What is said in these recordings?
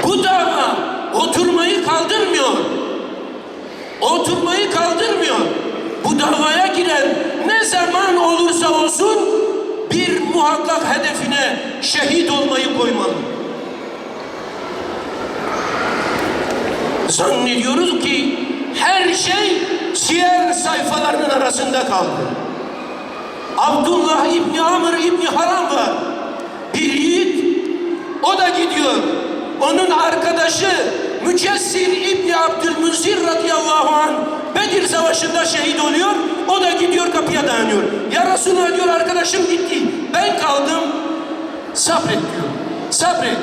Bu dava oturmayı kaldırmıyor. Oturmayı kaldırmıyor. Bu davaya giren ne zaman olursa olsun bir muhakkak hedefine şehit olmayı koymalı. Zannediyoruz ki her şey siyer sayfalarının arasında kaldı. Abdullah İbni Amr İbni Haram var. Bir yiğit, o da gidiyor. Onun arkadaşı Mücessir İbni Abdülmünzir radıyallahu anh Bedir Savaşı'nda şehit oluyor. O da gidiyor, kapıya dayanıyor. Ya Resulullah diyor, arkadaşım gitti, ben kaldım. Sabret diyor. Sabret.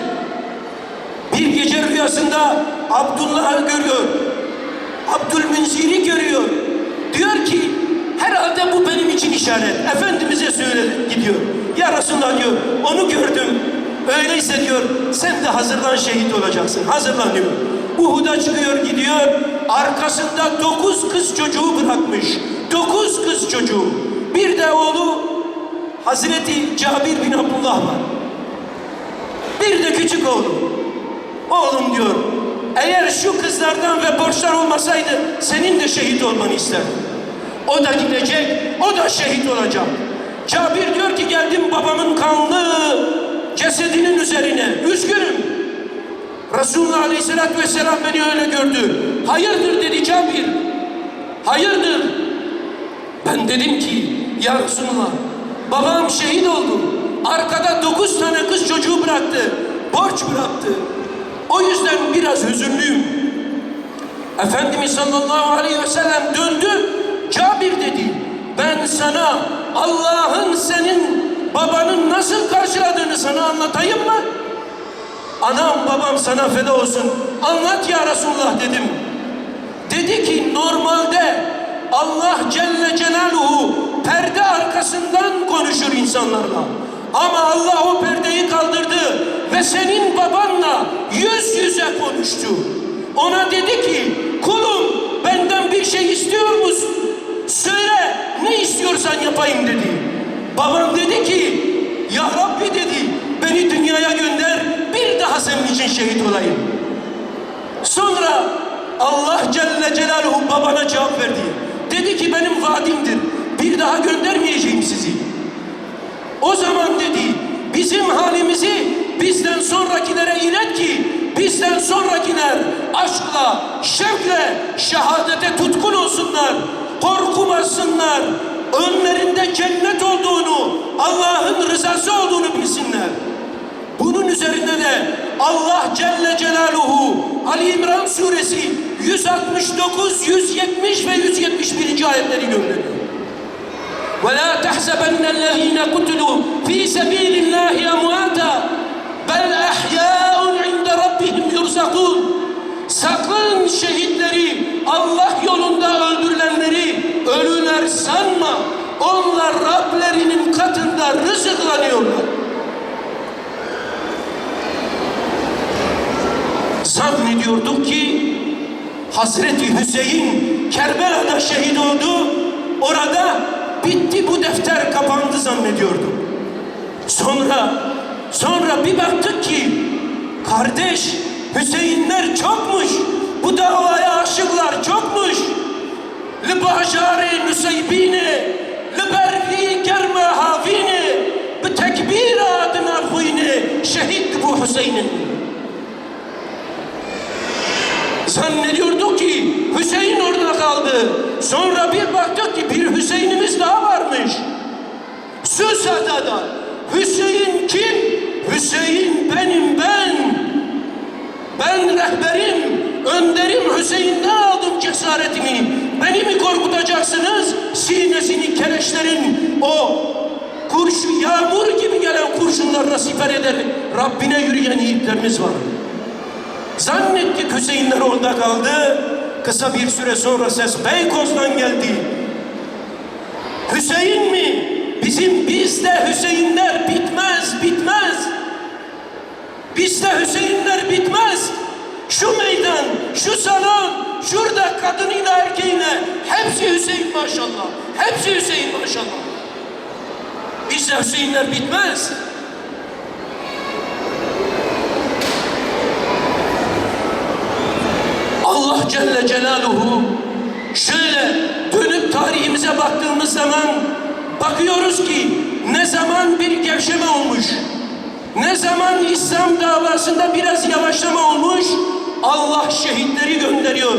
Bir gece rüyasında Abdullah'ı görüyor. Abdülmünzir'i görüyor. Diyor ki herhalde bu benim için işaret. Efendimiz'e söyledi, gidiyor. Ya Resulullah diyor, onu gördüm. Öyleyse diyor, sen de hazırlan, şehit olacaksın. Hazırlan diyor. Uhud'a çıkıyor, gidiyor. Arkasında 9 kız çocuğu bırakmış. 9 kız çocuğu. Bir de oğlu Hazreti Cabir bin Abdullah var. Bir de küçük oğlu. Oğlum diyor, eğer şu kızlardan ve borçlar olmasaydı senin de şehit olmanı isterdim. O da gidecek, o da şehit olacak. Cabir diyor ki geldim babamın kanlı cesedinin üzerine. Üzgünüm. Resulullah Aleyhisselatü Vesselam beni öyle gördü. Hayırdır dedi Cabir. Hayırdır. Ben dedim ki ya Resulullah, babam şehit oldu. Arkada 9 tane kız çocuğu bıraktı. Borç bıraktı. O yüzden biraz hüzünlüyüm. Efendimiz sallallahu aleyhi ve sellem döndü. Cabir dedi, ben sana Allah'ın senin babanın nasıl karşıladığını sana anlatayım mı? Anam babam sana feda olsun. Anlat ya Resulullah dedim. Dedi ki normalde Allah Celle Celaluhu perde arkasından konuşur insanlarla. Ama Allah o perdeyi kaldırdı ve senin babanla yüz yüze konuştu. Ona dedi ki kulum benden bir şey istiyor musun? Söyle, ne istiyorsan yapayım dedi. Babam dedi ki ya Rabbi dedi, beni dünyaya gönder, bir daha senin için şehit olayım. Sonra Allah Celle Celaluhu babana cevap verdi. Dedi ki benim vaadimdir, bir daha göndermeyeceğim sizi. O zaman dedi, bizim halimizi bizden sonrakilere ilet ki bizden sonrakiler aşkla, şevkle şehadete tutkun olsunlar, korkmasınlar, önlerinde cennet olduğunu, Allah'ın rızası olduğunu bilsinler. Bunun üzerine de Allah Celle Celaluhu Ali İmran suresi 169, 170 ve 171. ayetleri gönderiyor. وَلَا تَحْسَبَنَّ الَّذ۪ينَ قُتُلُوا ف۪ي سَب۪يلِ اللّٰهِ اَمْوَاتًا بَلْ اَحْيَاءٌ عِنْدَ رَبِّهِمْ يُرْزَقُونَ. Sakın şehitleri, Allah yolunda öldürülenleri ölüler sanma. Onlar Rablerinin katında rızıklanıyorlar. Zannediyorduk ki Hazreti Hüseyin Kerbela'da şehit oldu. Orada bitti, bu defter kapandı zannediyordum. Sonra bir baktık ki kardeş, Hüseyinler çokmuş. Bu davaya aşıklar çokmuş. Libajare nüseybine libervi kerme havine bi tekbir adına huyne şehit bu Hüseyin'in. Zannediyorduk ki Hüseyin orada kaldı. Sonra bir baktık ki bir Hüseyin'imiz daha varmış. Süsada'da. Hüseyin kim? Hüseyin benim ben. Ben rehberim, önderim Hüseyin'den aldım cesaretimi. Beni mi korkutacaksınız? Sinesini keleşlerin o yağmur gibi gelen kurşunlarla siper eder. Rabbine yürüyen yiğitlerimiz var. Zannettik Hüseyinler orada kaldı. Kısa bir süre sonra ses Beykoz'dan geldi. Hüseyin mi? Bizde Hüseyinler bitmez. Bizde Hüseyinler bitmez. Şu meydan, şu salon, şurada kadınıyla erkeğine hepsi Hüseyin maşallah. Hepsi Hüseyin maşallah. Bizde Hüseyinler bitmez. Celle Celaluhu şöyle dönüp tarihimize baktığımız zaman bakıyoruz ki ne zaman bir gevşeme olmuş, ne zaman İslam davasında biraz yavaşlama olmuş, Allah şehitleri gönderiyor.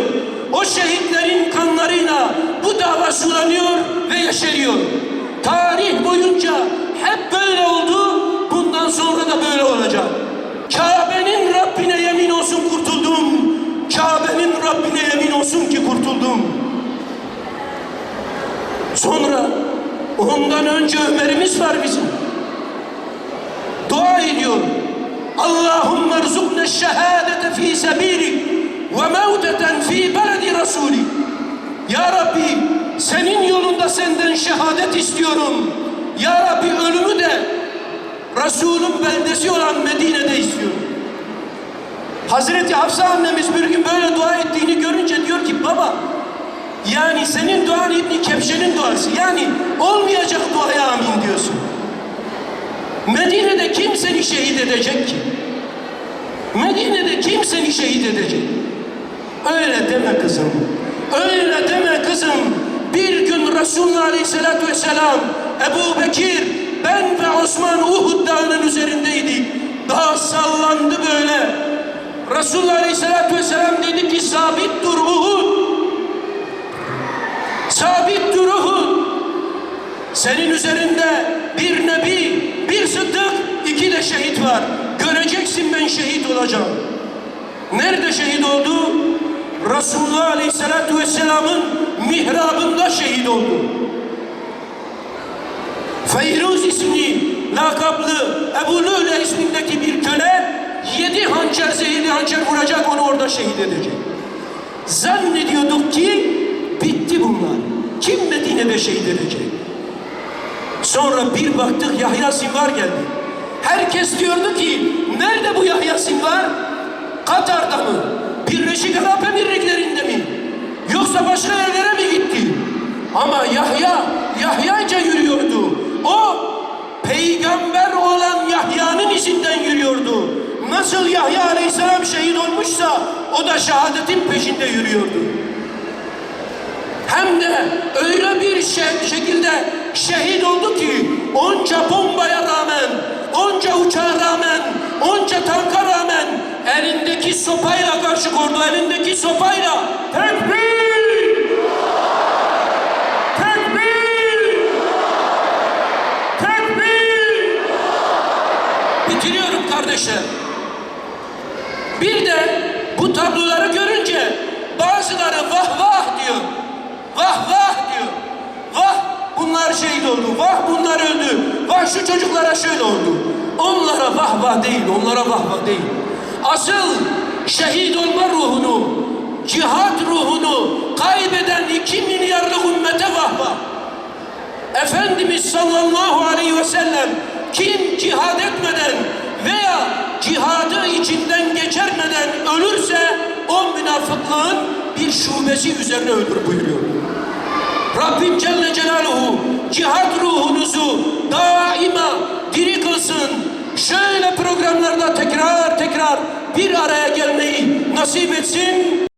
O şehitlerin kanlarıyla bu dava sulanıyor ve yeşeriyor. Tarih boyunca hep böyle oldu, bundan sonra da böyle olacak. Kabe'nin Rabbine yemin olsun kurtuldum. Kabe'nin Rabbine yemin olsun ki kurtuldum. Sonra ondan önce Ömer'imiz var bizim. Dua ediyor. Allahümme erzukne şehadete fi sebilik ve mevteten fi beledi Resulik. Ya Rabbi senin yolunda senden şehadet istiyorum. Ya Rabbi ölümü de Resul'ün beldesi olan Medine'de istiyorum. Hazreti Hafsa annemiz bir gün böyle dua ettiğini görünce diyor ki baba yani senin duan İbn Kebşe'nin duası, yani olmayacak duaya amin diyorsun. Medine'de kim seni şehit edecek ki? Medine'de kim seni şehit edecek? Öyle deme kızım. Öyle deme kızım. Bir gün Resulullah Aleyhisselatü Vesselam, Ebu Bekir, ben ve Osman Uhud dağının üzerindeydik. Dağ sallandı böyle. Resulullah Aleyhisselatü Vesselam dedi ki sabit dur Uhud. Sabit dur Uhud. Senin üzerinde bir nebi, bir sıddık, 2 de şehit var. Göreceksin ben şehit olacağım. Nerede şehit oldu? Resulullah Aleyhisselatü Vesselam'ın mihrabında şehit oldu. Feyruz isimli lakaplı Ebu Lü'le ismindeki bir köle 7 hançer, zehirli hançer vuracak, onu orada şehit edecek. Zannediyorduk ki bitti bunlar. Kim Medine'de şehit edecek? Sonra bir baktık Yahya Sinvar geldi. Herkes diyordu ki nerede bu Yahya Sinvar? Katar'da mı? Birleşik Arap Emirlikleri'nde mi? Yoksa başka yerlere mi gitti? Ama Yahya'ca yürüyordu. O peygamber olan Yahya'nın izinden yürüyordu. Nasıl Yahya Aleyhisselam şehit olmuşsa o da şehadetin peşinde yürüyordu. Hem de öyle bir şekilde şehit oldu ki onca bombaya rağmen, onca uçağa rağmen, onca tanka rağmen elindeki sopayla karşı koydu. Elindeki sopayla tekbir! Tekbir! Tekbir! Bitiriyorum kardeşler. Bir de bu tabloları görünce bazıları vah vah diyor. Vah vah diyor. Vah bunlar şehit oldu. Vah bunlar öldü. Vah şu çocuklara şöyle oldu. Onlara vah vah değil. Onlara vah vah değil. Asıl şehit olma ruhunu, cihat ruhunu kaybeden 2 milyarlık ümmete vah vah. Efendimiz sallallahu aleyhi ve sellem kim cihad etmeden veya cihadı içinden geçirmeden ölürse o münafıklığın bir şubesi üzerine ölür buyuruyor. Rabbim Celle Celaluhu cihat ruhunuzu daima diri kılsın. Şöyle programlarda tekrar bir araya gelmeyi nasip etsin.